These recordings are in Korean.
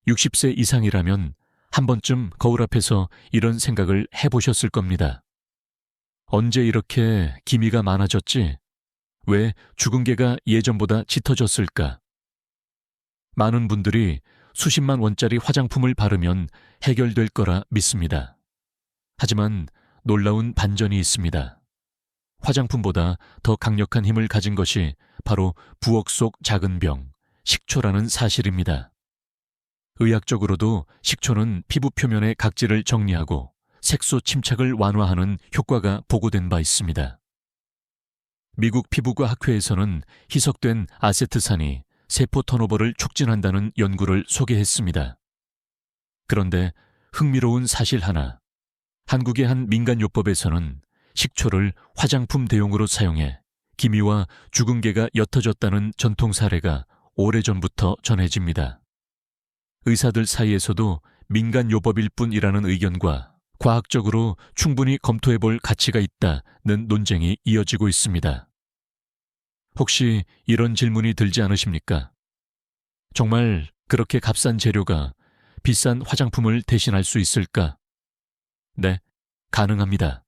60세 이상이라면 한 번쯤 거울 앞에서 이런 생각을 해보셨을 겁니다. 언제 이렇게 기미가 많아졌지? 왜 죽은 개가 예전보다 짙어졌을까? 많은 분들이 수십만 원짜리 화장품을 바르면 해결될 거라 믿습니다. 하지만 놀라운 반전이 있습니다. 화장품보다 더 강력한 힘을 가진 것이 바로 부엌 속 작은 병, 식초라는 사실입니다. 의학적으로도 식초는 피부 표면의 각질을 정리하고 색소 침착을 완화하는 효과가 보고된 바 있습니다. 미국 피부과학회에서는 희석된 아세트산이 세포 턴오버를 촉진한다는 연구를 소개했습니다. 그런데 흥미로운 사실 하나, 한국의 한 민간요법에서는 식초를 화장품 대용으로 사용해 기미와 죽은 개가 옅어졌다는 전통 사례가 오래전부터 전해집니다. 의사들 사이에서도 민간요법일 뿐이라는 의견과 과학적으로 충분히 검토해볼 가치가 있다는 논쟁이 이어지고 있습니다. 혹시 이런 질문이 들지 않으십니까? 정말 그렇게 값싼 재료가 비싼 화장품을 대신할 수 있을까? 네, 가능합니다.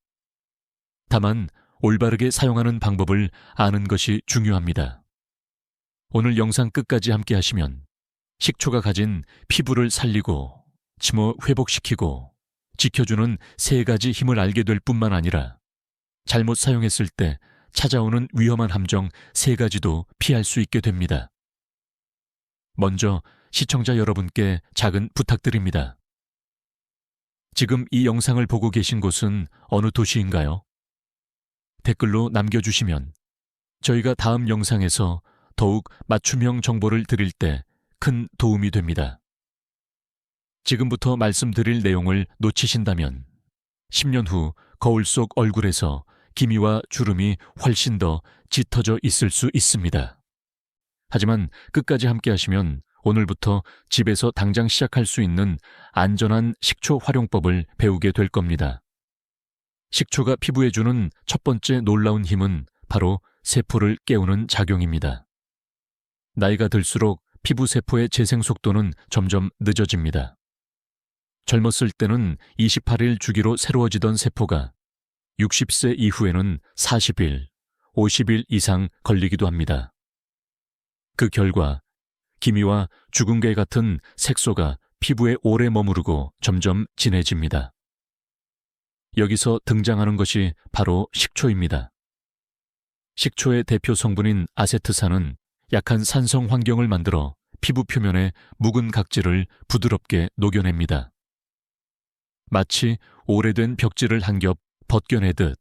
다만 올바르게 사용하는 방법을 아는 것이 중요합니다. 오늘 영상 끝까지 함께 하시면 식초가 가진 피부를 살리고 침어 회복시키고 지켜주는 3가지 힘을 알게 될 뿐만 아니라 잘못 사용했을 때 찾아오는 위험한 함정 3가지도 피할 수 있게 됩니다. 먼저 시청자 여러분께 작은 부탁드립니다. 지금 이 영상을 보고 계신 곳은 어느 도시인가요? 댓글로 남겨주시면 저희가 다음 영상에서 더욱 맞춤형 정보를 드릴 때 큰 도움이 됩니다. 지금부터 말씀드릴 내용을 놓치신다면 10년 후 거울 속 얼굴에서 기미와 주름이 훨씬 더 짙어져 있을 수 있습니다. 하지만 끝까지 함께 하시면 오늘부터 집에서 당장 시작할 수 있는 안전한 식초 활용법을 배우게 될 겁니다. 식초가 피부에 주는 첫 번째 놀라운 힘은 바로 세포를 깨우는 작용입니다. 나이가 들수록 피부 세포의 재생 속도는 점점 늦어집니다. 젊었을 때는 28일 주기로 새로워지던 세포가 60세 이후에는 40일, 50일 이상 걸리기도 합니다. 그 결과 기미와 죽은 개 같은 색소가 피부에 오래 머무르고 점점 진해집니다. 여기서 등장하는 것이 바로 식초입니다. 식초의 대표 성분인 아세트산은 약한 산성 환경을 만들어 피부 표면의 묵은 각질을 부드럽게 녹여냅니다. 마치 오래된 벽지를 한 겹 벗겨내듯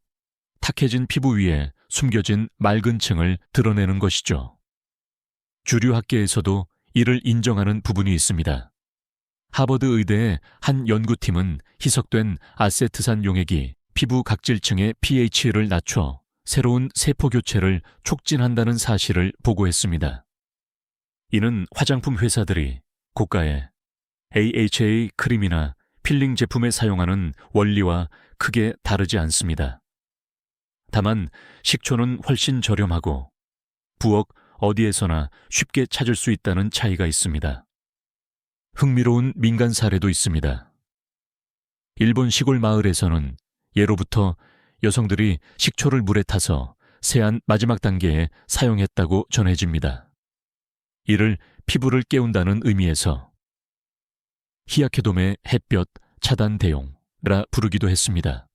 탁해진 피부 위에 숨겨진 맑은 층을 드러내는 것이죠. 주류 학계에서도 이를 인정하는 부분이 있습니다. 하버드 의대의 한 연구팀은 희석된 아세트산 용액이 피부 각질층의 pH를 낮춰 새로운 세포 교체를 촉진한다는 사실을 보고했습니다. 이는 화장품 회사들이 고가의 AHA 크림이나 필링 제품에 사용하는 원리와 크게 다르지 않습니다. 다만 식초는 훨씬 저렴하고 부엌 어디에서나 쉽게 찾을 수 있다는 차이가 있습니다. 흥미로운 민간 사례도 있습니다. 일본 시골 마을에서는 예로부터 여성들이 식초를 물에 타서 세안 마지막 단계에 사용했다고 전해집니다. 이를 피부를 깨운다는 의미에서 히야케돔의 햇볕 차단 대용이라 부르기도 했습니다.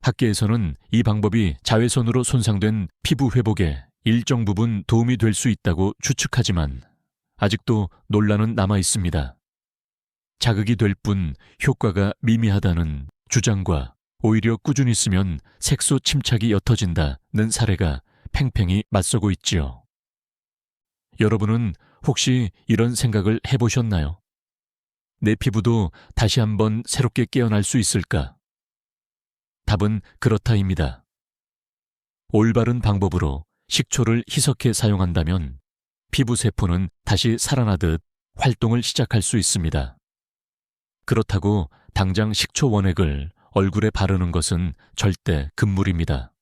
학계에서는 이 방법이 자외선으로 손상된 피부 회복에 일정 부분 도움이 될 수 있다고 추측하지만 아직도 논란은 남아 있습니다. 자극이 될 뿐 효과가 미미하다는 주장과 오히려 꾸준히 쓰면 색소 침착이 옅어진다는 사례가 팽팽히 맞서고 있지요. 여러분은 혹시 이런 생각을 해보셨나요? 내 피부도 다시 한번 새롭게 깨어날 수 있을까? 답은 그렇다입니다. 올바른 방법으로 식초를 희석해 사용한다면 피부 세포는 다시 살아나듯 활동을 시작할 수 있습니다. 그렇다고 당장 식초 원액을 얼굴에 바르는 것은 절대 금물입니다.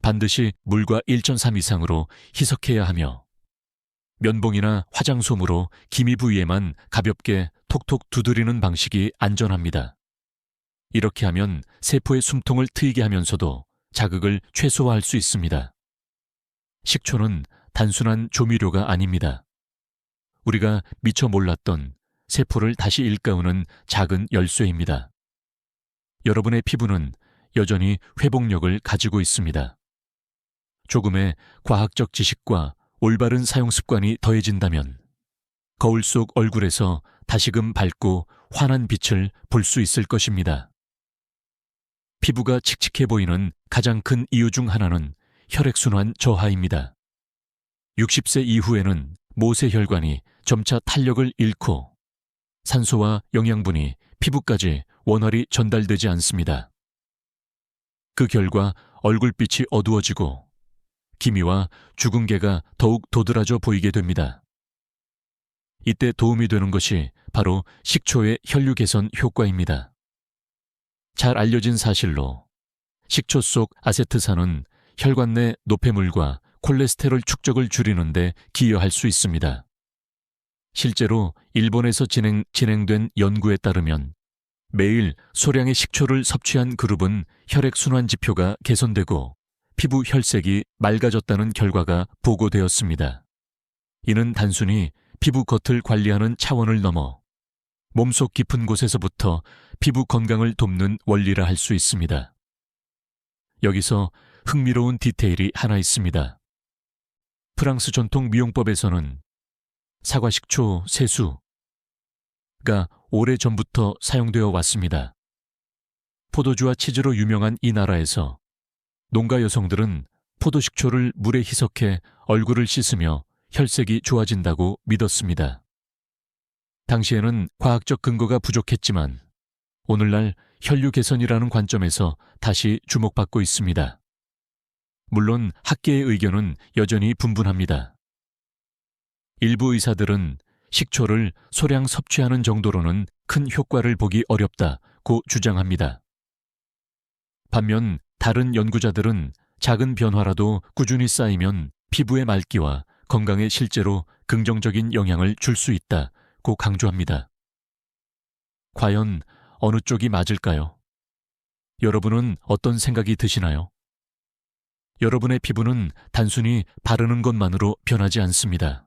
반드시 물과 1.3 이상으로 희석해야 하며 면봉이나 화장솜으로 기미 부위에만 가볍게 톡톡 두드리는 방식이 안전합니다. 이렇게 하면 세포의 숨통을 트이게 하면서도 자극을 최소화할 수 있습니다. 식초는 단순한 조미료가 아닙니다. 우리가 미처 몰랐던 세포를 다시 일깨우는 작은 열쇠입니다. 여러분의 피부는 여전히 회복력을 가지고 있습니다. 조금의 과학적 지식과 올바른 사용 습관이 더해진다면 거울 속 얼굴에서 다시금 밝고 환한 빛을 볼 수 있을 것입니다. 피부가 칙칙해 보이는 가장 큰 이유 중 하나는 혈액순환 저하입니다. 60세 이후에는 모세혈관이 점차 탄력을 잃고 산소와 영양분이 피부까지 원활히 전달되지 않습니다. 그 결과 얼굴빛이 어두워지고 기미와 주근깨가 더욱 도드라져 보이게 됩니다. 이때 도움이 되는 것이 바로 식초의 혈류 개선 효과입니다. 잘 알려진 사실로 식초 속 아세트산은 혈관 내 노폐물과 콜레스테롤 축적을 줄이는 데 기여할 수 있습니다. 실제로 일본에서 진행된 연구에 따르면 매일 소량의 식초를 섭취한 그룹은 혈액순환 지표가 개선되고 피부 혈색이 맑아졌다는 결과가 보고되었습니다. 이는 단순히 피부 겉을 관리하는 차원을 넘어 몸속 깊은 곳에서부터 피부 건강을 돕는 원리라 할 수 있습니다. 여기서 흥미로운 디테일이 하나 있습니다. 프랑스 전통 미용법에서는 사과식초 세수가 오래전부터 사용되어 왔습니다. 포도주와 치즈로 유명한 이 나라에서 농가 여성들은 포도식초를 물에 희석해 얼굴을 씻으며 혈색이 좋아진다고 믿었습니다. 당시에는 과학적 근거가 부족했지만 오늘날 혈류 개선이라는 관점에서 다시 주목받고 있습니다. 물론 학계의 의견은 여전히 분분합니다. 일부 의사들은 식초를 소량 섭취하는 정도로는 큰 효과를 보기 어렵다고 주장합니다. 반면 다른 연구자들은 작은 변화라도 꾸준히 쌓이면 피부의 맑기와 건강에 실제로 긍정적인 영향을 줄 수 있다고 강조합니다. 과연 어느 쪽이 맞을까요? 여러분은 어떤 생각이 드시나요? 여러분의 피부는 단순히 바르는 것만으로 변하지 않습니다.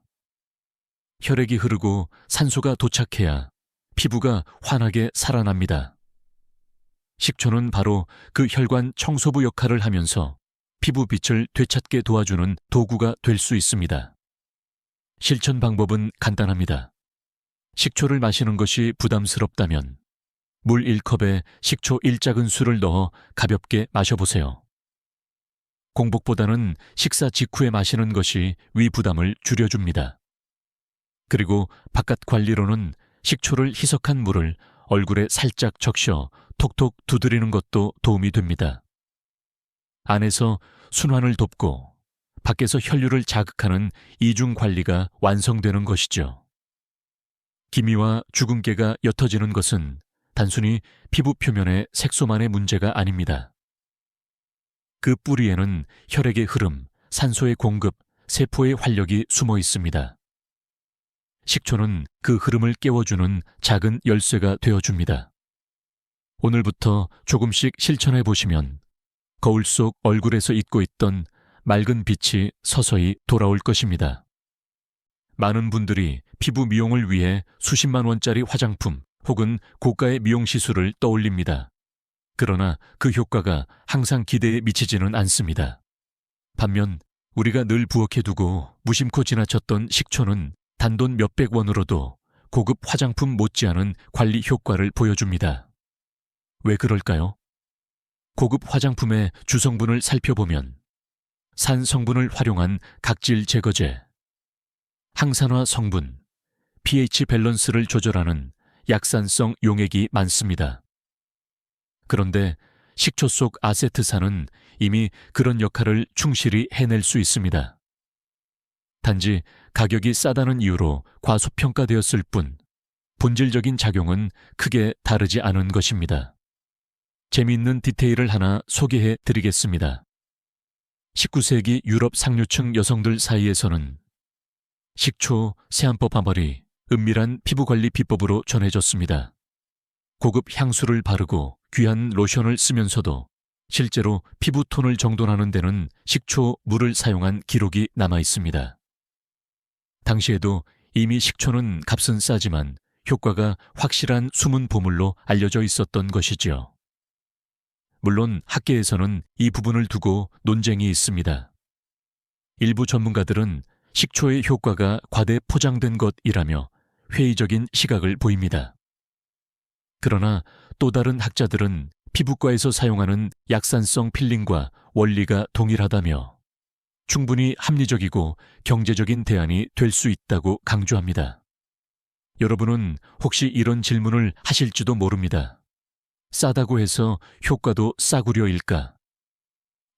혈액이 흐르고 산소가 도착해야 피부가 환하게 살아납니다. 식초는 바로 그 혈관 청소부 역할을 하면서 피부 빛을 되찾게 도와주는 도구가 될 수 있습니다. 실천 방법은 간단합니다. 식초를 마시는 것이 부담스럽다면 물 1컵에 식초 1작은술을 넣어 가볍게 마셔보세요. 공복보다는 식사 직후에 마시는 것이 위 부담을 줄여줍니다. 그리고 바깥 관리로는 식초를 희석한 물을 얼굴에 살짝 적셔 톡톡 두드리는 것도 도움이 됩니다. 안에서 순환을 돕고 밖에서 혈류를 자극하는 이중 관리가 완성되는 것이죠. 기미와 주근깨가 옅어지는 것은 단순히 피부 표면의 색소만의 문제가 아닙니다. 그 뿌리에는 혈액의 흐름, 산소의 공급, 세포의 활력이 숨어 있습니다. 식초는 그 흐름을 깨워주는 작은 열쇠가 되어줍니다. 오늘부터 조금씩 실천해 보시면 거울 속 얼굴에서 잊고 있던 맑은 빛이 서서히 돌아올 것입니다. 많은 분들이 피부 미용을 위해 수십만 원짜리 화장품 혹은 고가의 미용 시술을 떠올립니다. 그러나 그 효과가 항상 기대에 미치지는 않습니다. 반면 우리가 늘 부엌해두고 무심코 지나쳤던 식초는 단돈 몇백 원으로도 고급 화장품 못지않은 관리 효과를 보여줍니다. 왜 그럴까요? 고급 화장품의 주성분을 살펴보면 산 성분을 활용한 각질 제거제, 항산화 성분, pH 밸런스를 조절하는 약산성 용액이 많습니다. 그런데 식초 속 아세트산은 이미 그런 역할을 충실히 해낼 수 있습니다. 단지 가격이 싸다는 이유로 과소평가되었을 뿐 본질적인 작용은 크게 다르지 않은 것입니다. 재미있는 디테일을 하나 소개해 드리겠습니다. 19세기 유럽 상류층 여성들 사이에서는 식초, 세안법 아머리, 은밀한 피부관리 비법으로 전해졌습니다. 고급 향수를 바르고 귀한 로션을 쓰면서도 실제로 피부톤을 정돈하는 데는 식초, 물을 사용한 기록이 남아 있습니다. 당시에도 이미 식초는 값은 싸지만 효과가 확실한 숨은 보물로 알려져 있었던 것이지요. 물론 학계에서는 이 부분을 두고 논쟁이 있습니다. 일부 전문가들은 식초의 효과가 과대 포장된 것이라며 회의적인 시각을 보입니다. 그러나 또 다른 학자들은 피부과에서 사용하는 약산성 필링과 원리가 동일하다며 충분히 합리적이고 경제적인 대안이 될 수 있다고 강조합니다. 여러분은 혹시 이런 질문을 하실지도 모릅니다. 싸다고 해서 효과도 싸구려일까?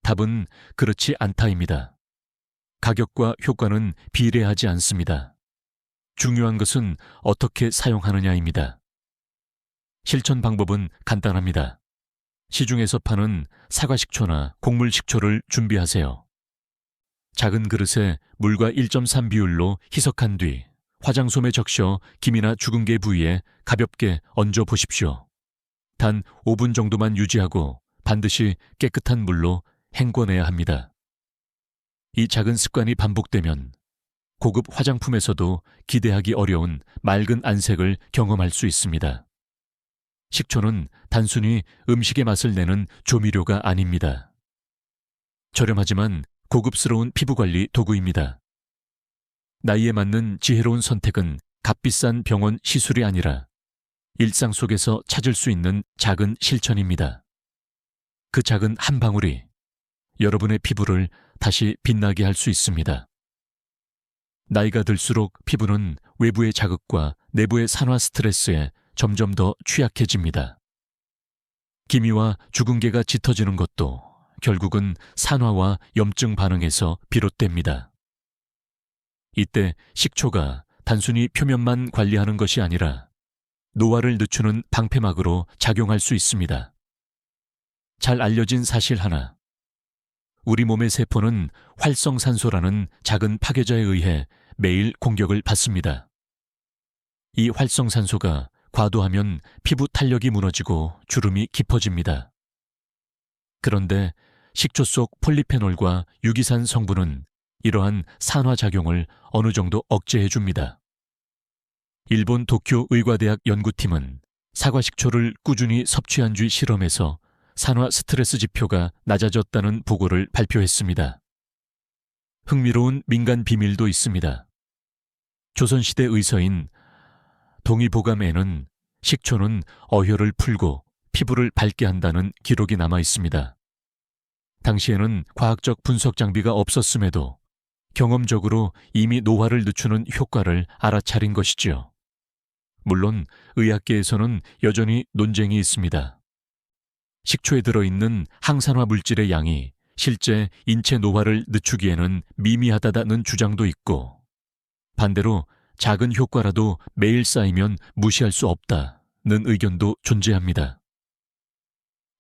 답은 그렇지 않다입니다. 가격과 효과는 비례하지 않습니다. 중요한 것은 어떻게 사용하느냐입니다. 실천 방법은 간단합니다. 시중에서 파는 사과식초나 곡물식초를 준비하세요. 작은 그릇에 물과 1.3 비율로 희석한 뒤 화장솜에 적셔 김이나 죽은 게 부위에 가볍게 얹어 보십시오. 단 5분 정도만 유지하고 반드시 깨끗한 물로 헹궈내야 합니다. 이 작은 습관이 반복되면 고급 화장품에서도 기대하기 어려운 맑은 안색을 경험할 수 있습니다. 식초는 단순히 음식의 맛을 내는 조미료가 아닙니다. 저렴하지만 고급스러운 피부관리 도구입니다. 나이에 맞는 지혜로운 선택은 값비싼 병원 시술이 아니라 일상 속에서 찾을 수 있는 작은 실천입니다. 그 작은 한 방울이 여러분의 피부를 다시 빛나게 할 수 있습니다. 나이가 들수록 피부는 외부의 자극과 내부의 산화 스트레스에 점점 더 취약해집니다. 기미와 주근깨가 짙어지는 것도 결국은 산화와 염증 반응에서 비롯됩니다. 이때 식초가 단순히 표면만 관리하는 것이 아니라 노화를 늦추는 방패막으로 작용할 수 있습니다. 잘 알려진 사실 하나. 우리 몸의 세포는 활성산소라는 작은 파괴자에 의해 매일 공격을 받습니다. 이 활성산소가 과도하면 피부 탄력이 무너지고 주름이 깊어집니다. 그런데 식초 속 폴리페놀과 유기산 성분은 이러한 산화작용을 어느 정도 억제해줍니다. 일본 도쿄 의과대학 연구팀은 사과식초를 꾸준히 섭취한 뒤 실험에서 산화 스트레스 지표가 낮아졌다는 보고를 발표했습니다. 흥미로운 민간 비밀도 있습니다. 조선시대 의서인 동의보감에는 식초는 어혈을 풀고 피부를 밝게 한다는 기록이 남아 있습니다. 당시에는 과학적 분석 장비가 없었음에도 경험적으로 이미 노화를 늦추는 효과를 알아차린 것이지요. 물론 의학계에서는 여전히 논쟁이 있습니다. 식초에 들어있는 항산화 물질의 양이 실제 인체 노화를 늦추기에는 미미하다는 주장도 있고, 반대로 작은 효과라도 매일 쌓이면 무시할 수 없다는 의견도 존재합니다.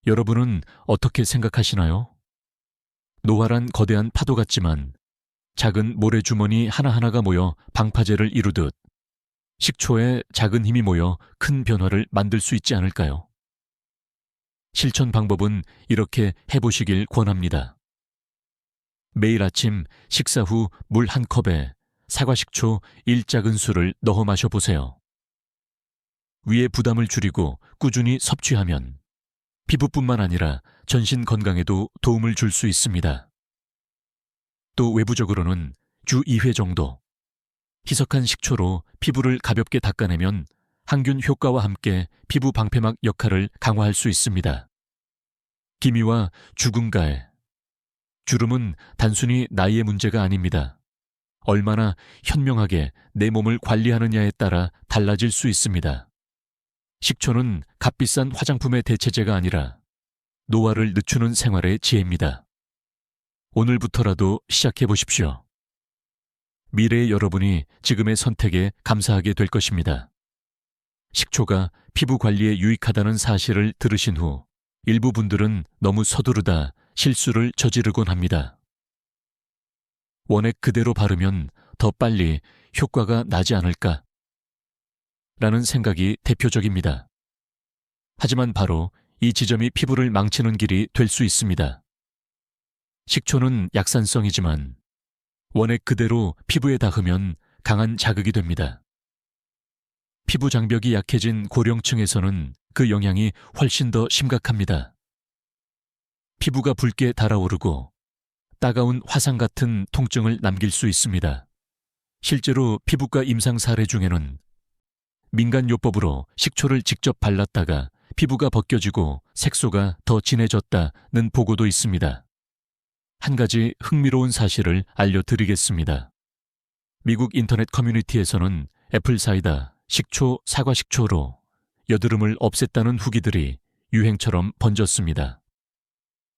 여러분은 어떻게 생각하시나요? 노화란 거대한 파도 같지만 작은 모래주머니 하나하나가 모여 방파제를 이루듯 식초에 작은 힘이 모여 큰 변화를 만들 수 있지 않을까요? 실천 방법은 이렇게 해보시길 권합니다. 매일 아침 식사 후 물 한 컵에 사과식초 1작은술을 넣어 마셔보세요. 위의 부담을 줄이고 꾸준히 섭취하면 피부뿐만 아니라 전신 건강에도 도움을 줄 수 있습니다. 또 외부적으로는 주 2회 정도 희석한 식초로 피부를 가볍게 닦아내면 항균 효과와 함께 피부 방패막 역할을 강화할 수 있습니다. 기미와 주근가에 주름은 단순히 나이의 문제가 아닙니다. 얼마나 현명하게 내 몸을 관리하느냐에 따라 달라질 수 있습니다. 식초는 값비싼 화장품의 대체제가 아니라 노화를 늦추는 생활의 지혜입니다. 오늘부터라도 시작해 보십시오. 미래의 여러분이 지금의 선택에 감사하게 될 것입니다. 식초가 피부 관리에 유익하다는 사실을 들으신 후 일부 분들은 너무 서두르다 실수를 저지르곤 합니다. 원액 그대로 바르면 더 빨리 효과가 나지 않을까? 라는 생각이 대표적입니다. 하지만 바로 이 지점이 피부를 망치는 길이 될 수 있습니다. 식초는 약산성이지만 원액 그대로 피부에 닿으면 강한 자극이 됩니다. 피부 장벽이 약해진 고령층에서는 그 영향이 훨씬 더 심각합니다. 피부가 붉게 달아오르고 따가운 화상 같은 통증을 남길 수 있습니다. 실제로 피부과 임상 사례 중에는 민간요법으로 식초를 직접 발랐다가 피부가 벗겨지고 색소가 더 진해졌다는 보고도 있습니다. 한 가지 흥미로운 사실을 알려드리겠습니다. 미국 인터넷 커뮤니티에서는 애플사이다, 식초, 사과식초로 여드름을 없앴다는 후기들이 유행처럼 번졌습니다.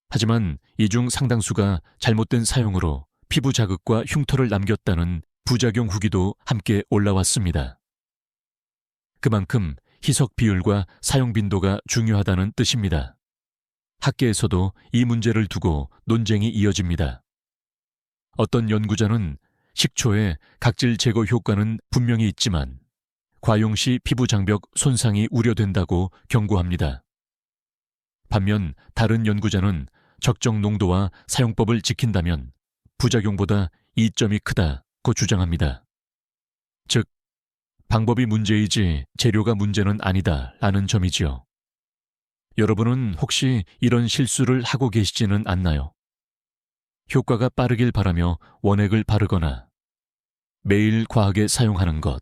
하지만 이 중 상당수가 잘못된 사용으로 피부 자극과 흉터를 남겼다는 부작용 후기도 함께 올라왔습니다. 그만큼 희석 비율과 사용 빈도가 중요하다는 뜻입니다. 학계에서도 이 문제를 두고 논쟁이 이어집니다. 어떤 연구자는 식초의 각질 제거 효과는 분명히 있지만 과용 시 피부 장벽 손상이 우려된다고 경고합니다. 반면 다른 연구자는 적정 농도와 사용법을 지킨다면 부작용보다 이점이 크다고 주장합니다. 즉, 방법이 문제이지 재료가 문제는 아니다라는 점이지요. 여러분은 혹시 이런 실수를 하고 계시지는 않나요? 효과가 빠르길 바라며 원액을 바르거나 매일 과하게 사용하는 것.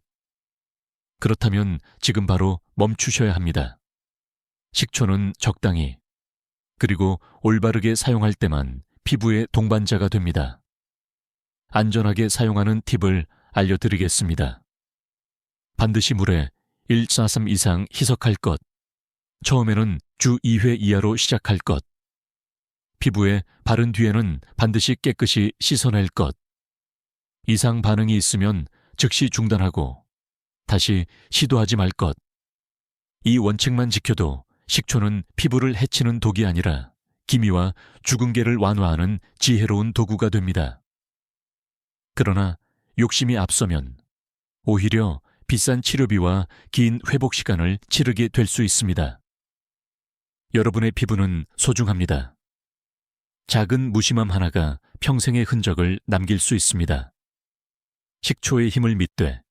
그렇다면 지금 바로 멈추셔야 합니다. 식초는 적당히, 그리고 올바르게 사용할 때만 피부의 동반자가 됩니다. 안전하게 사용하는 팁을 알려드리겠습니다. 반드시 물에 143 이상 희석할 것. 처음에는 주 2회 이하로 시작할 것. 피부에 바른 뒤에는 반드시 깨끗이 씻어낼 것. 이상 반응이 있으면 즉시 중단하고 다시 시도하지 말 것. 이 원칙만 지켜도 식초는 피부를 해치는 독이 아니라 기미와 주근깨를 완화하는 지혜로운 도구가 됩니다. 그러나 욕심이 앞서면 오히려 비싼 치료비와 긴 회복 시간을 치르게 될 수 있습니다. 여러분의 피부는 소중합니다. 작은 무심함 하나가 평생의 흔적을 남길 수 있습니다. 식초의 힘을 믿되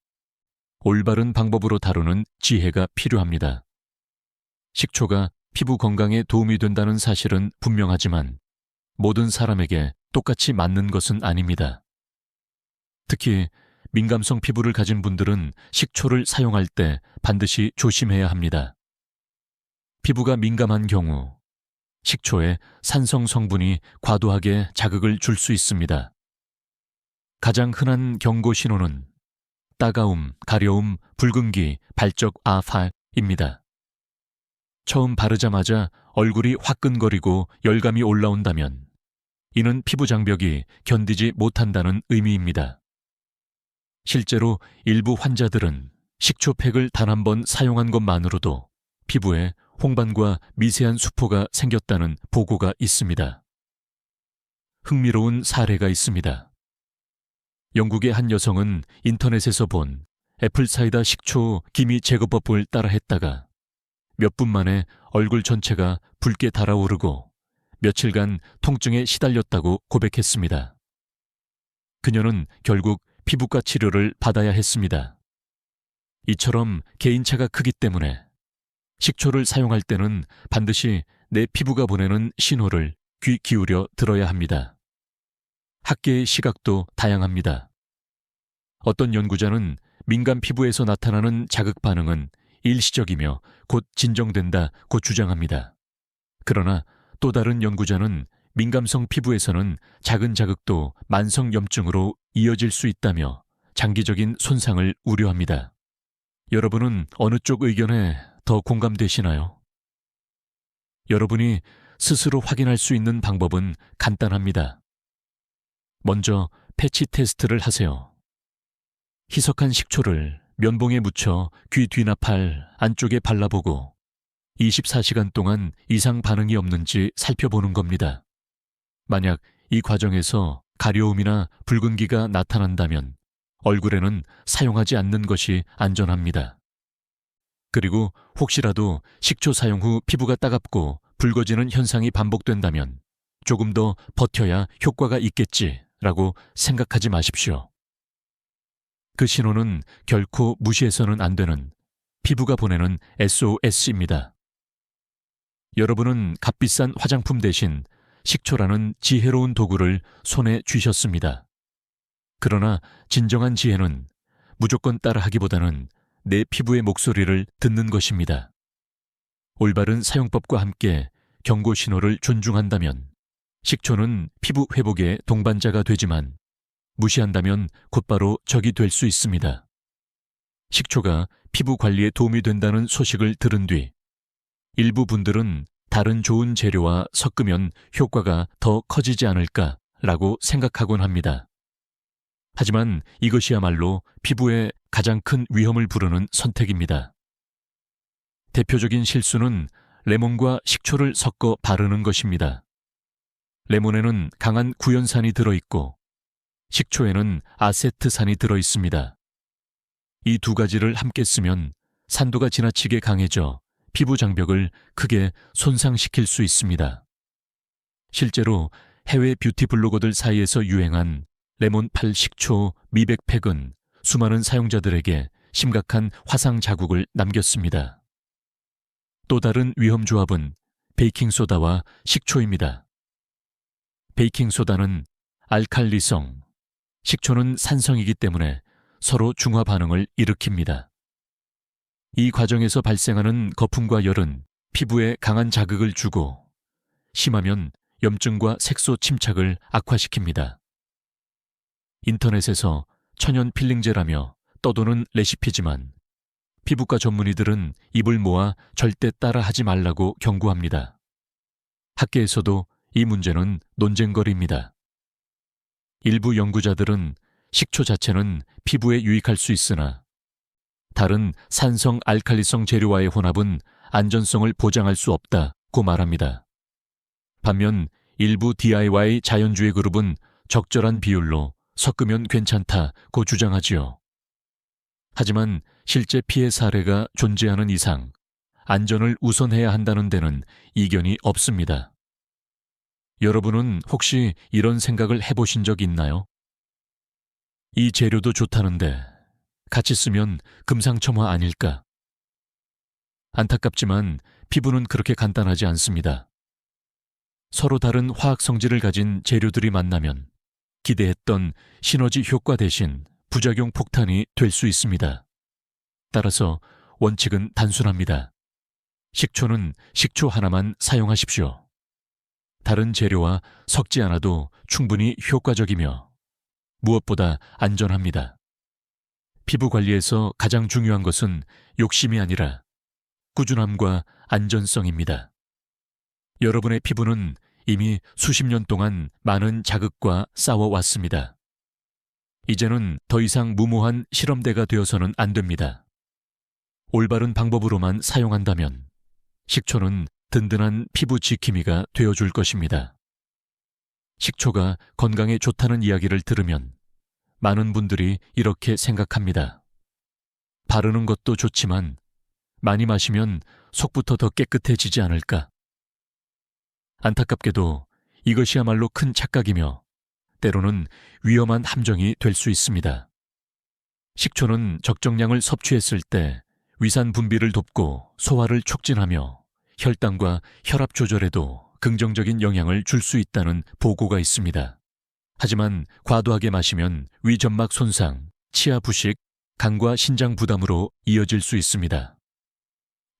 올바른 방법으로 다루는 지혜가 필요합니다. 식초가 피부 건강에 도움이 된다는 사실은 분명하지만 모든 사람에게 똑같이 맞는 것은 아닙니다. 특히 민감성 피부를 가진 분들은 식초를 사용할 때 반드시 조심해야 합니다. 피부가 민감한 경우 식초의 산성 성분이 과도하게 자극을 줄 수 있습니다. 가장 흔한 경고 신호는 따가움, 가려움, 붉은기, 발적, 아파입니다. 처음 바르자마자 얼굴이 화끈거리고 열감이 올라온다면 이는 피부 장벽이 견디지 못한다는 의미입니다. 실제로 일부 환자들은 식초팩을 단 한 번 사용한 것만으로도 피부에 홍반과 미세한 수포가 생겼다는 보고가 있습니다. 흥미로운 사례가 있습니다. 영국의 한 여성은 인터넷에서 본 애플사이다 식초 기미 제거법을 따라 했다가 몇 분 만에 얼굴 전체가 붉게 달아오르고 며칠간 통증에 시달렸다고 고백했습니다. 그녀는 결국 피부과 치료를 받아야 했습니다. 이처럼 개인차가 크기 때문에 식초를 사용할 때는 반드시 내 피부가 보내는 신호를 귀 기울여 들어야 합니다. 학계의 시각도 다양합니다. 어떤 연구자는 민감 피부에서 나타나는 자극 반응은 일시적이며 곧 진정된다고 주장합니다. 그러나 또 다른 연구자는 민감성 피부에서는 작은 자극도 만성 염증으로 이어질 수 있다며 장기적인 손상을 우려합니다. 여러분은 어느 쪽 의견에 더 공감되시나요? 여러분이 스스로 확인할 수 있는 방법은 간단합니다. 먼저 패치 테스트를 하세요. 희석한 식초를 면봉에 묻혀 귀 뒤나 팔 안쪽에 발라보고 24시간 동안 이상 반응이 없는지 살펴보는 겁니다. 만약 이 과정에서 가려움이나 붉은기가 나타난다면 얼굴에는 사용하지 않는 것이 안전합니다. 그리고 혹시라도 식초 사용 후 피부가 따갑고 붉어지는 현상이 반복된다면 조금 더 버텨야 효과가 있겠지라고 생각하지 마십시오. 그 신호는 결코 무시해서는 안 되는 피부가 보내는 SOS입니다. 여러분은 값비싼 화장품 대신 식초라는 지혜로운 도구를 손에 쥐셨습니다. 그러나 진정한 지혜는 무조건 따라하기보다는 내 피부의 목소리를 듣는 것입니다. 올바른 사용법과 함께 경고 신호를 존중한다면 식초는 피부 회복의 동반자가 되지만 무시한다면 곧바로 적이 될 수 있습니다. 식초가 피부 관리에 도움이 된다는 소식을 들은 뒤 일부 분들은 다른 좋은 재료와 섞으면 효과가 더 커지지 않을까라고 생각하곤 합니다. 하지만 이것이야말로 피부에 가장 큰 위험을 부르는 선택입니다. 대표적인 실수는 레몬과 식초를 섞어 바르는 것입니다. 레몬에는 강한 구연산이 들어있고 식초에는 아세트산이 들어있습니다. 이 두 가지를 함께 쓰면 산도가 지나치게 강해져 피부 장벽을 크게 손상시킬 수 있습니다. 실제로 해외 뷰티 블로거들 사이에서 유행한 레몬팔 식초 미백팩은 수많은 사용자들에게 심각한 화상 자국을 남겼습니다. 또 다른 위험 조합은 베이킹소다와 식초입니다. 베이킹소다는 알칼리성, 식초는 산성이기 때문에 서로 중화 반응을 일으킵니다. 이 과정에서 발생하는 거품과 열은 피부에 강한 자극을 주고 심하면 염증과 색소 침착을 악화시킵니다. 인터넷에서 천연 필링제라며 떠도는 레시피지만 피부과 전문의들은 입을 모아 절대 따라하지 말라고 경고합니다. 학계에서도 이 문제는 논쟁거리입니다. 일부 연구자들은 식초 자체는 피부에 유익할 수 있으나 다른 산성 알칼리성 재료와의 혼합은 안전성을 보장할 수 없다고 말합니다. 반면 일부 DIY 자연주의 그룹은 적절한 비율로 섞으면 괜찮다고 주장하지요. 하지만 실제 피해 사례가 존재하는 이상 안전을 우선해야 한다는 데는 이견이 없습니다. 여러분은 혹시 이런 생각을 해보신 적 있나요? 이 재료도 좋다는데 같이 쓰면 금상첨화 아닐까? 안타깝지만 피부는 그렇게 간단하지 않습니다. 서로 다른 화학 성질을 가진 재료들이 만나면 기대했던 시너지 효과 대신 부작용 폭탄이 될 수 있습니다. 따라서 원칙은 단순합니다. 식초는 식초 하나만 사용하십시오. 다른 재료와 섞지 않아도 충분히 효과적이며 무엇보다 안전합니다. 피부 관리에서 가장 중요한 것은 욕심이 아니라 꾸준함과 안전성입니다. 여러분의 피부는 이미 수십 년 동안 많은 자극과 싸워왔습니다. 이제는 더 이상 무모한 실험대가 되어서는 안 됩니다. 올바른 방법으로만 사용한다면 식초는 든든한 피부 지킴이가 되어줄 것입니다. 식초가 건강에 좋다는 이야기를 들으면 많은 분들이 이렇게 생각합니다. 바르는 것도 좋지만 많이 마시면 속부터 더 깨끗해지지 않을까? 안타깝게도 이것이야말로 큰 착각이며 때로는 위험한 함정이 될 수 있습니다. 식초는 적정량을 섭취했을 때 위산 분비를 돕고 소화를 촉진하며 혈당과 혈압 조절에도 긍정적인 영향을 줄 수 있다는 보고가 있습니다. 하지만 과도하게 마시면 위점막 손상, 치아 부식, 간과 신장 부담으로 이어질 수 있습니다.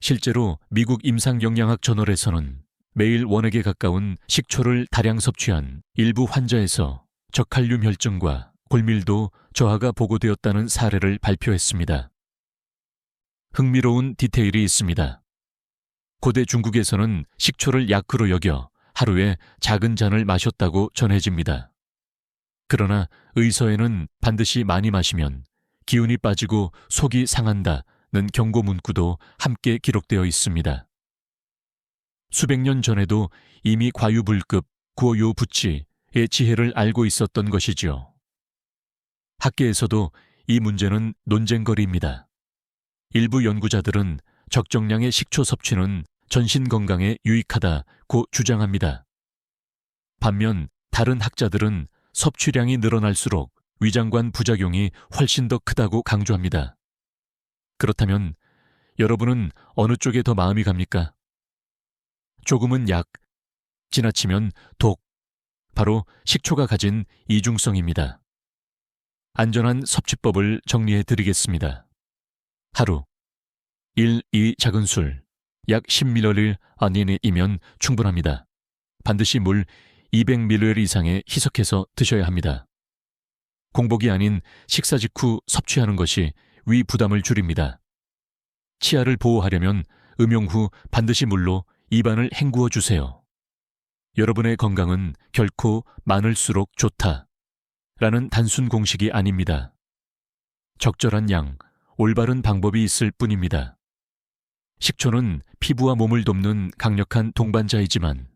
실제로 미국 임상영양학 저널에서는 매일 원액에 가까운 식초를 다량 섭취한 일부 환자에서 저칼륨 혈증과 골밀도 저하가 보고되었다는 사례를 발표했습니다. 흥미로운 디테일이 있습니다. 고대 중국에서는 식초를 약으로 여겨 하루에 작은 잔을 마셨다고 전해집니다. 그러나 의서에는 반드시 많이 마시면 기운이 빠지고 속이 상한다는 경고 문구도 함께 기록되어 있습니다. 수백 년 전에도 이미 과유불급, 구어요부치의 지혜를 알고 있었던 것이지요. 학계에서도 이 문제는 논쟁거리입니다. 일부 연구자들은 적정량의 식초 섭취는 전신 건강에 유익하다고 주장합니다. 반면 다른 학자들은 섭취량이 늘어날수록 위장관 부작용이 훨씬 더 크다고 강조합니다. 그렇다면 여러분은 어느 쪽에 더 마음이 갑니까? 조금은 약, 지나치면 독, 바로 식초가 가진 이중성입니다. 안전한 섭취법을 정리해 드리겠습니다. 하루 1, 2 작은 술, 약 10ml 안이면 충분합니다. 반드시 물 200ml 이상에 희석해서 드셔야 합니다. 공복이 아닌 식사 직후 섭취하는 것이 위 부담을 줄입니다. 치아를 보호하려면 음용 후 반드시 물로 입안을 헹구어 주세요. 여러분의 건강은 결코 많을수록 좋다 라는 단순 공식이 아닙니다. 적절한 양, 올바른 방법이 있을 뿐입니다. 식초는 피부와 몸을 돕는 강력한 동반자이지만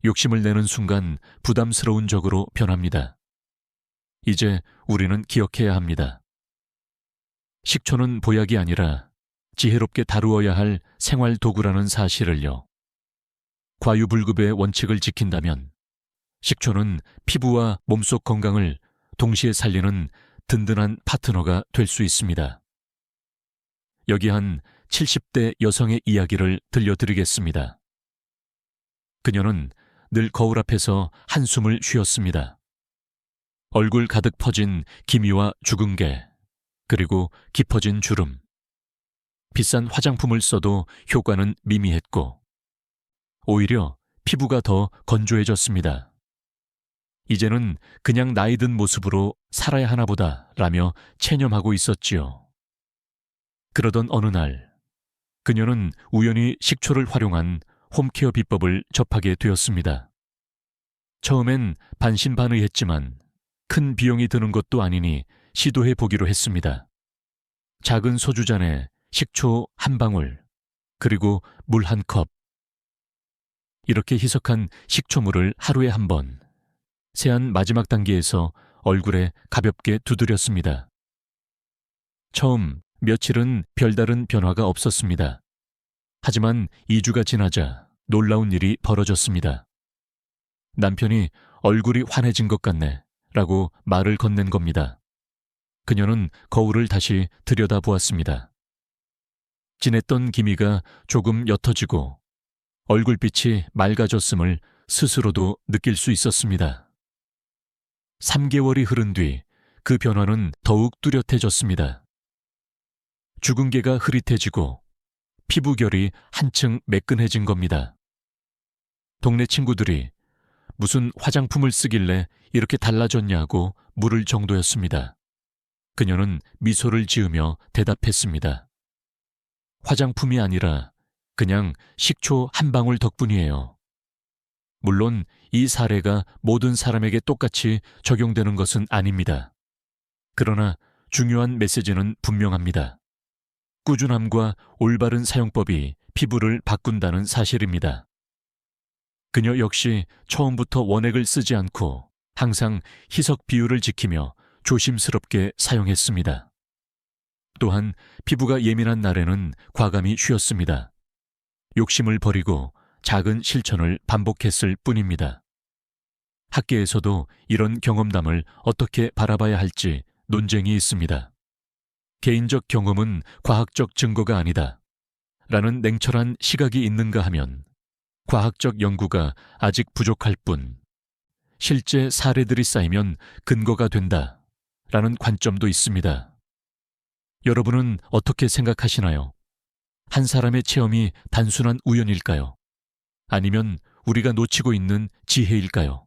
욕심을 내는 순간 부담스러운 적으로 변합니다. 이제 우리는 기억해야 합니다. 식초는 보약이 아니라 지혜롭게 다루어야 할 생활 도구라는 사실을요. 과유불급의 원칙을 지킨다면 식초는 피부와 몸속 건강을 동시에 살리는 든든한 파트너가 될 수 있습니다. 여기 한 70대 여성의 이야기를 들려드리겠습니다. 그녀는 늘 거울 앞에서 한숨을 쉬었습니다. 얼굴 가득 퍼진 기미와 주근깨, 그리고 깊어진 주름. 비싼 화장품을 써도 효과는 미미했고 오히려 피부가 더 건조해졌습니다. 이제는 그냥 나이 든 모습으로 살아야 하나 보다 라며 체념하고 있었지요. 그러던 어느 날 그녀는 우연히 식초를 활용한 홈케어 비법을 접하게 되었습니다. 처음엔 반신반의했지만 큰 비용이 드는 것도 아니니 시도해 보기로 했습니다. 작은 소주잔에 식초 한 방울, 그리고 물 한 컵. 이렇게 희석한 식초물을 하루에 한 번, 세안 마지막 단계에서 얼굴에 가볍게 두드렸습니다. 처음 며칠은 별다른 변화가 없었습니다. 하지만 2주가 지나자 놀라운 일이 벌어졌습니다. 남편이 얼굴이 환해진 것 같네 라고 말을 건넨 겁니다. 그녀는 거울을 다시 들여다보았습니다. 진했던 기미가 조금 옅어지고 얼굴빛이 맑아졌음을 스스로도 느낄 수 있었습니다. 3개월이 흐른 뒤 그 변화는 더욱 뚜렷해졌습니다. 주근깨가 흐릿해지고 피부결이 한층 매끈해진 겁니다. 동네 친구들이 무슨 화장품을 쓰길래 이렇게 달라졌냐고 물을 정도였습니다. 그녀는 미소를 지으며 대답했습니다. 화장품이 아니라 그냥 식초 한 방울 덕분이에요. 물론 이 사례가 모든 사람에게 똑같이 적용되는 것은 아닙니다. 그러나 중요한 메시지는 분명합니다. 꾸준함과 올바른 사용법이 피부를 바꾼다는 사실입니다. 그녀 역시 처음부터 원액을 쓰지 않고 항상 희석 비율을 지키며 조심스럽게 사용했습니다. 또한 피부가 예민한 날에는 과감히 쉬었습니다. 욕심을 버리고 작은 실천을 반복했을 뿐입니다. 학계에서도 이런 경험담을 어떻게 바라봐야 할지 논쟁이 있습니다. 개인적 경험은 과학적 증거가 아니다 라는 냉철한 시각이 있는가 하면 과학적 연구가 아직 부족할 뿐 실제 사례들이 쌓이면 근거가 된다 라는 관점도 있습니다. 여러분은 어떻게 생각하시나요? 한 사람의 체험이 단순한 우연일까요? 아니면 우리가 놓치고 있는 지혜일까요?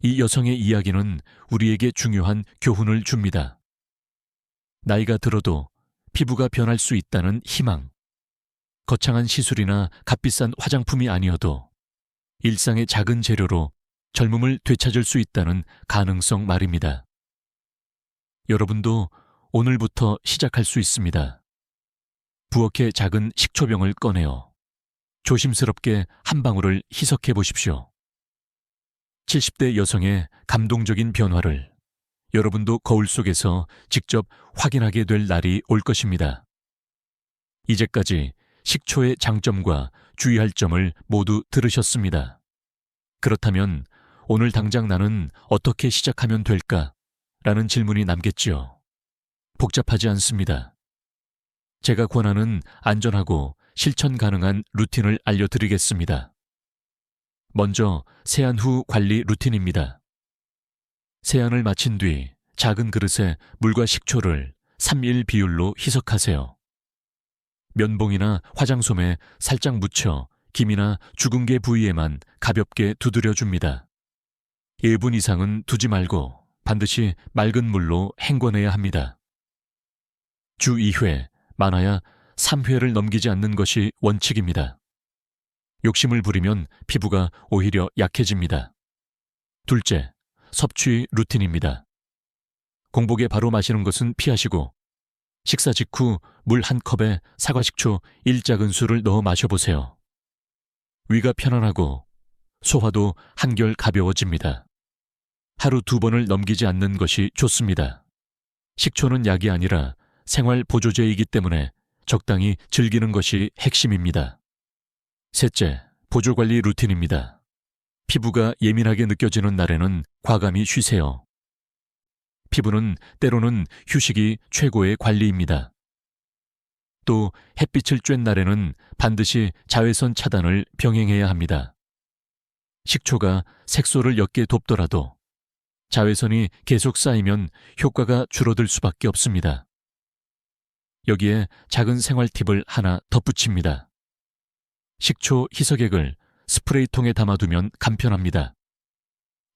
이 여성의 이야기는 우리에게 중요한 교훈을 줍니다. 나이가 들어도 피부가 변할 수 있다는 희망. 거창한 시술이나 값비싼 화장품이 아니어도 일상의 작은 재료로 젊음을 되찾을 수 있다는 가능성 말입니다. 여러분도 오늘부터 시작할 수 있습니다. 부엌에 작은 식초병을 꺼내어 조심스럽게 한 방울을 희석해 보십시오. 70대 여성의 감동적인 변화를 여러분도 거울 속에서 직접 확인하게 될 날이 올 것입니다. 이제까지 식초의 장점과 주의할 점을 모두 들으셨습니다. 그렇다면 오늘 당장 나는 어떻게 시작하면 될까? 라는 질문이 남겠지요. 복잡하지 않습니다. 제가 권하는 안전하고 실천 가능한 루틴을 알려드리겠습니다. 먼저 세안 후 관리 루틴입니다. 세안을 마친 뒤 작은 그릇에 물과 식초를 3:1 비율로 희석하세요. 면봉이나 화장솜에 살짝 묻혀 김이나 죽은 게 부위에만 가볍게 두드려줍니다. 1분 이상은 두지 말고 반드시 맑은 물로 헹궈내야 합니다. 주 2회, 많아야 3회를 넘기지 않는 것이 원칙입니다. 욕심을 부리면 피부가 오히려 약해집니다. 둘째, 섭취 루틴입니다. 공복에 바로 마시는 것은 피하시고 식사 직후 물 1컵에 사과식초 1작은술을 넣어 마셔보세요. 위가 편안하고 소화도 한결 가벼워집니다. 하루 2번을 넘기지 않는 것이 좋습니다. 식초는 약이 아니라 생활 보조제이기 때문에 적당히 즐기는 것이 핵심입니다. 셋째, 보조관리 루틴입니다. 피부가 예민하게 느껴지는 날에는 과감히 쉬세요. 피부는 때로는 휴식이 최고의 관리입니다. 또 햇빛을 쬐는 날에는 반드시 자외선 차단을 병행해야 합니다. 식초가 색소를 옅게 돕더라도 자외선이 계속 쌓이면 효과가 줄어들 수밖에 없습니다. 여기에 작은 생활 팁을 하나 덧붙입니다. 식초 희석액을 스프레이통에 담아두면 간편합니다.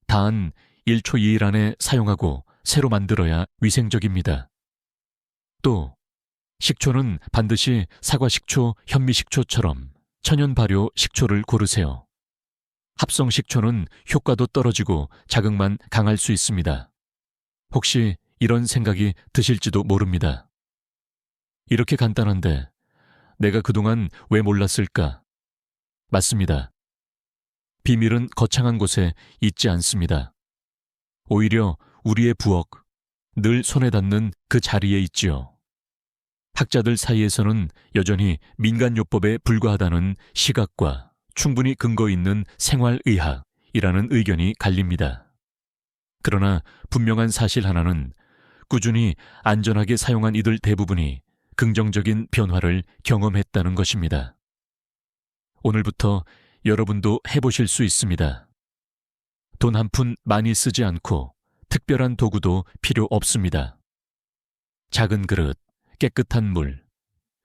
단 1초 2일 안에 사용하고 새로 만들어야 위생적입니다. 또 식초는 반드시 사과식초, 현미식초처럼 천연 발효 식초를 고르세요. 합성 식초는 효과도 떨어지고 자극만 강할 수 있습니다. 혹시 이런 생각이 드실지도 모릅니다. 이렇게 간단한데 내가 그동안 왜 몰랐을까? 맞습니다. 비밀은 거창한 곳에 있지 않습니다. 오히려 우리의 부엌, 늘 손에 닿는 그 자리에 있지요. 학자들 사이에서는 여전히 민간요법에 불과하다는 시각과 충분히 근거 있는 생활의학이라는 의견이 갈립니다. 그러나 분명한 사실 하나는 꾸준히 안전하게 사용한 이들 대부분이 긍정적인 변화를 경험했다는 것입니다. 오늘부터 여러분도 해보실 수 있습니다. 돈 한 푼 많이 쓰지 않고 특별한 도구도 필요 없습니다. 작은 그릇, 깨끗한 물,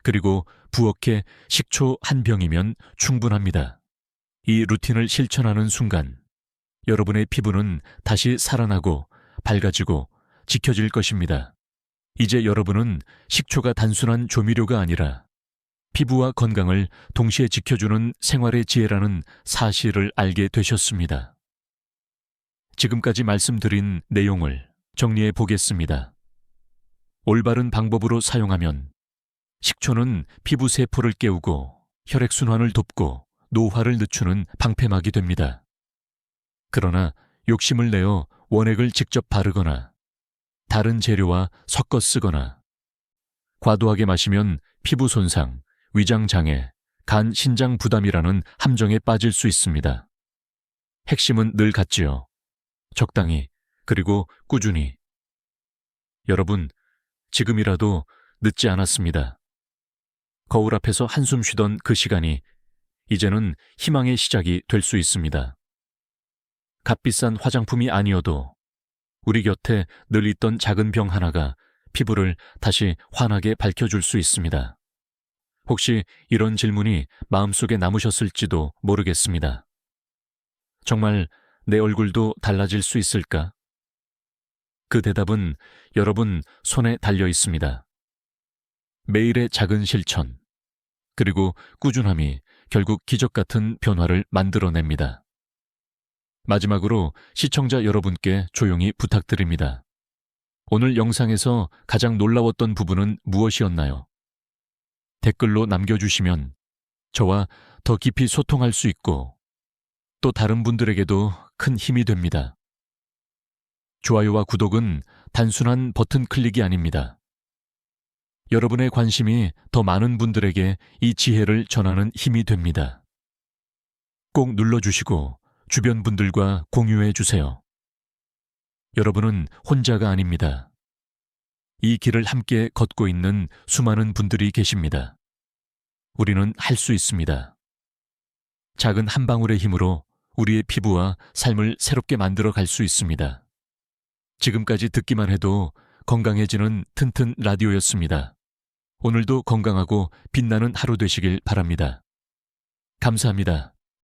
그리고 부엌에 식초 한 병이면 충분합니다. 이 루틴을 실천하는 순간 여러분의 피부는 다시 살아나고 밝아지고 지켜질 것입니다. 이제 여러분은 식초가 단순한 조미료가 아니라 피부와 건강을 동시에 지켜주는 생활의 지혜라는 사실을 알게 되셨습니다. 지금까지 말씀드린 내용을 정리해 보겠습니다. 올바른 방법으로 사용하면 식초는 피부 세포를 깨우고 혈액순환을 돕고 노화를 늦추는 방패막이 됩니다. 그러나 욕심을 내어 원액을 직접 바르거나 다른 재료와 섞어 쓰거나 과도하게 마시면 피부 손상, 위장 장애, 간 신장 부담이라는 함정에 빠질 수 있습니다. 핵심은 늘 같지요. 적당히, 그리고 꾸준히. 여러분, 지금이라도 늦지 않았습니다. 거울 앞에서 한숨 쉬던 그 시간이 이제는 희망의 시작이 될 수 있습니다. 값비싼 화장품이 아니어도 우리 곁에 늘 있던 작은 병 하나가 피부를 다시 환하게 밝혀줄 수 있습니다. 혹시 이런 질문이 마음속에 남으셨을지도 모르겠습니다. 정말 내 얼굴도 달라질 수 있을까? 그 대답은 여러분 손에 달려 있습니다. 매일의 작은 실천, 그리고 꾸준함이 결국 기적 같은 변화를 만들어냅니다. 마지막으로 시청자 여러분께 조용히 부탁드립니다. 오늘 영상에서 가장 놀라웠던 부분은 무엇이었나요? 댓글로 남겨주시면 저와 더 깊이 소통할 수 있고 또 다른 분들에게도 큰 힘이 됩니다. 좋아요와 구독은 단순한 버튼 클릭이 아닙니다. 여러분의 관심이 더 많은 분들에게 이 지혜를 전하는 힘이 됩니다. 꼭 눌러주시고 주변 분들과 공유해 주세요. 여러분은 혼자가 아닙니다. 이 길을 함께 걷고 있는 수많은 분들이 계십니다. 우리는 할 수 있습니다. 작은 한 방울의 힘으로 우리의 피부와 삶을 새롭게 만들어 갈 수 있습니다. 지금까지 듣기만 해도 건강해지는 튼튼 라디오였습니다. 오늘도 건강하고 빛나는 하루 되시길 바랍니다. 감사합니다.